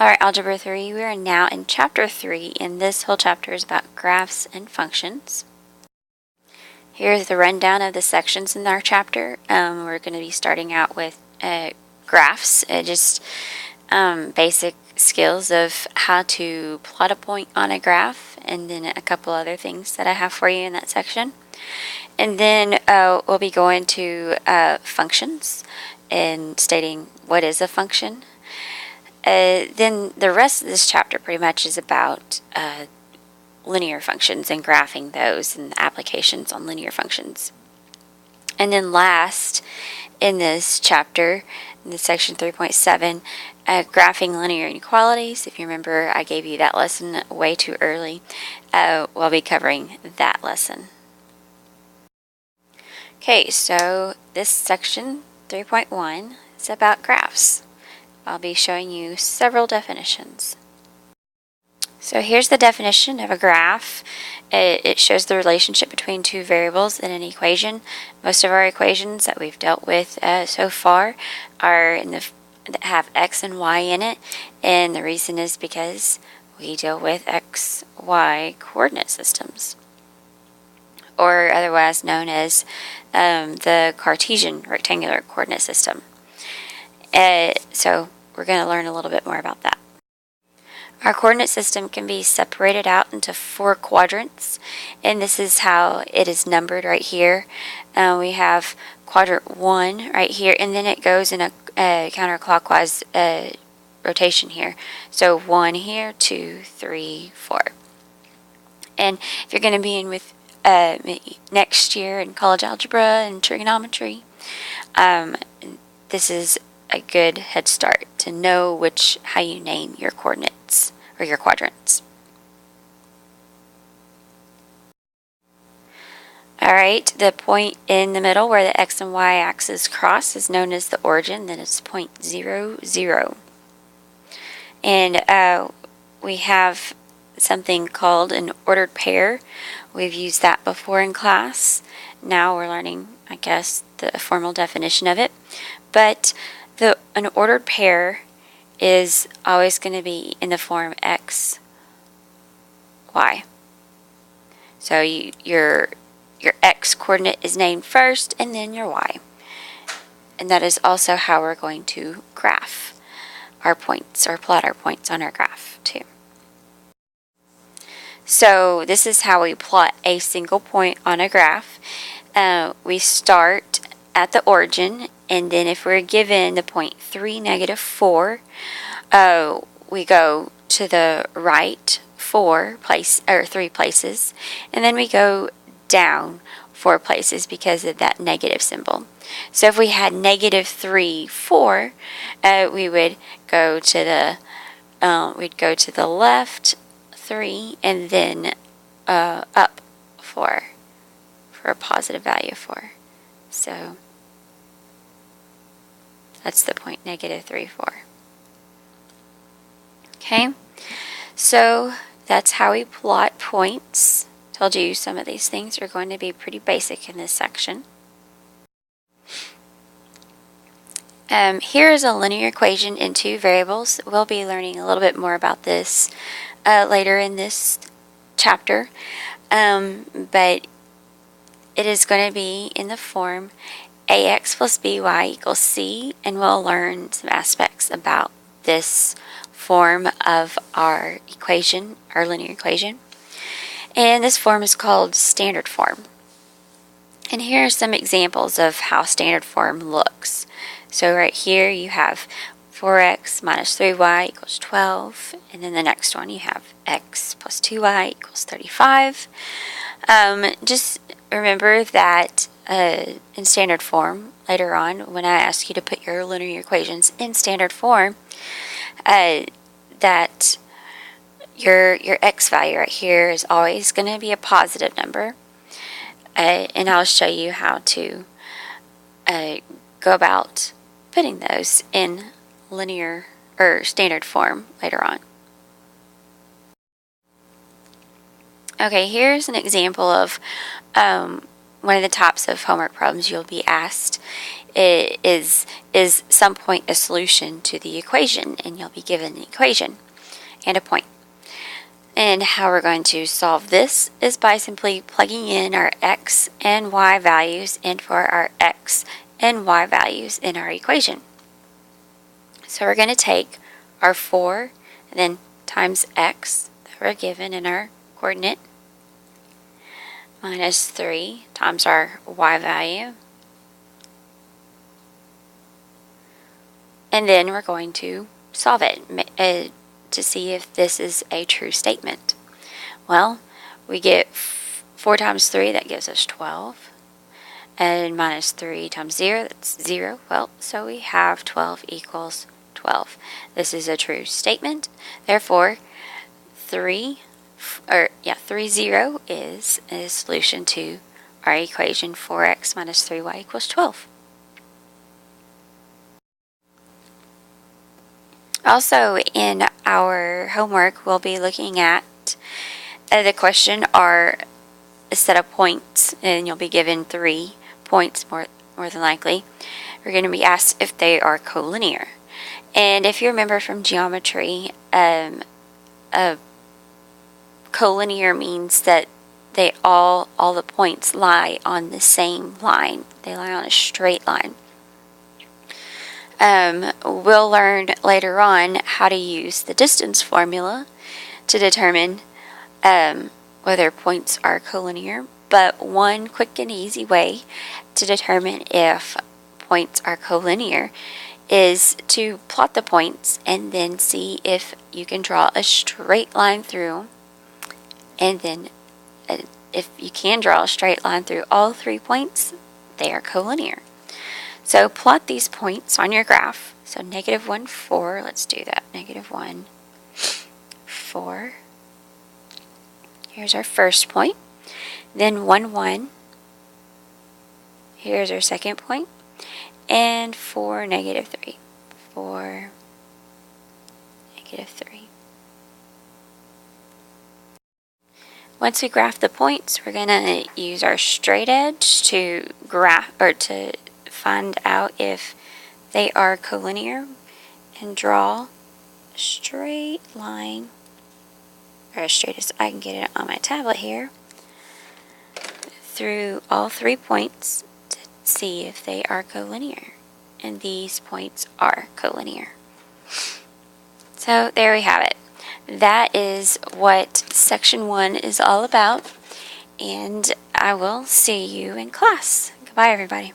Alright, Algebra 3, we are now in Chapter 3, and this whole chapter is about graphs and functions. Here's the rundown of the sections in our chapter. We're going to be starting out with graphs, just basic skills of how to plot a point on a graph, and then a couple other things that I have for you in that section. And then we'll be going to functions and stating what is a function. Then the rest of this chapter pretty much is about linear functions and graphing those and the applications on linear functions. And then last in this chapter, in this section 3.7, graphing linear inequalities. If you remember, I gave you that lesson way too early. We'll be covering that lesson. Okay, so this section 3.1 is about graphs. I'll be showing you several definitions. So here's the definition of a graph. It shows the relationship between two variables in an equation. Most of our equations that we've dealt with so far are that have x and y in it, and the reason is because we deal with x, y coordinate systems, or otherwise known as the Cartesian rectangular coordinate system. So we're going to learn a little bit more about that. Our coordinate system can be separated out into 4 quadrants, and this is how it is numbered right here. We have quadrant 1 right here, and then it goes in a counterclockwise rotation here. So 1 here, 2, 3, 4. And if you're going to be in with next year in college algebra and trigonometry, this is a good head start to know how you name your coordinates or your quadrants. Alright, the point in the middle where the x and y axis cross is known as the origin, then it's point 0, 0. And we have something called an ordered pair. We've used that before in class. Now we're learning, I guess, the formal definition of it. But an ordered pair is always going to be in the form x, y. So your x coordinate is named first, and then your y. And that is also how we're going to graph our points or plot our points on our graph too. So this is how we plot a single point on a graph. We start at the origin, and then if we're given the point 3, negative 4, we go to the right 3 places, and then we go down 4 places because of that negative symbol. So if we had negative 3, 4, we would go to the left 3, and then up 4 for a positive value of 4. So that's the point, negative 3, 4. Okay, so that's how we plot points. Told you some of these things are going to be pretty basic in this section. Here is a linear equation in 2 variables. We'll be learning a little bit more about this later in this chapter, but it is going to be in the form ax plus by equals c, and we'll learn some aspects about this form of our equation, our linear equation. And this form is called standard form. And here are some examples of how standard form looks. So right here you have 4x minus 3y equals 12, and then the next one you have x plus 2y equals 35. Just remember that in standard form, later on when I ask you to put your linear equations in standard form, that your x value right here is always going to be a positive number, and I'll show you how to go about putting those in linear or standard form later on. Okay, here's an example of one of the types of homework problems you'll be asked is some point a solution to the equation, and you'll be given an equation and a point. And how we're going to solve this is by simply plugging in our x and y values and for our x and y values in our equation. So we're going to take our 4 and then times x that we're given in our coordinate minus 3 times our y value. And then we're going to solve it to see if this is a true statement. Well, we get 4 times 3, that gives us 12. And minus 3 times 0, that's 0. Well, so we have 12 equals 12. This is a true statement. Therefore, 30 is a solution to our equation 4x minus 3y equals 12. Also, in our homework, we'll be looking at the question are a set of points, and you'll be given 3 points more than likely. We're going to be asked if they are collinear. And if you remember from geometry, collinear means that all the points lie on the same line. They lie on a straight line. We'll learn later on how to use the distance formula to determine whether points are collinear. But one quick and easy way to determine if points are collinear is to plot the points and then see if you can draw a straight line through. And then if you can draw a straight line through all 3 points, they are collinear. So plot these points on your graph. So -1, 4, let's do that. -1, 4. Here's our first point. Then 1, 1. Here's our second point. And 4, -3. 4, -3. Once we graph the points, we're going to use our straight edge to graph or to find out if they are collinear and draw a straight line, or as straight as I can get it on my tablet here, through all 3 points to see if they are collinear. And these points are collinear. So there we have it. That is what section 1 is all about, and I will see you in class. Goodbye, everybody.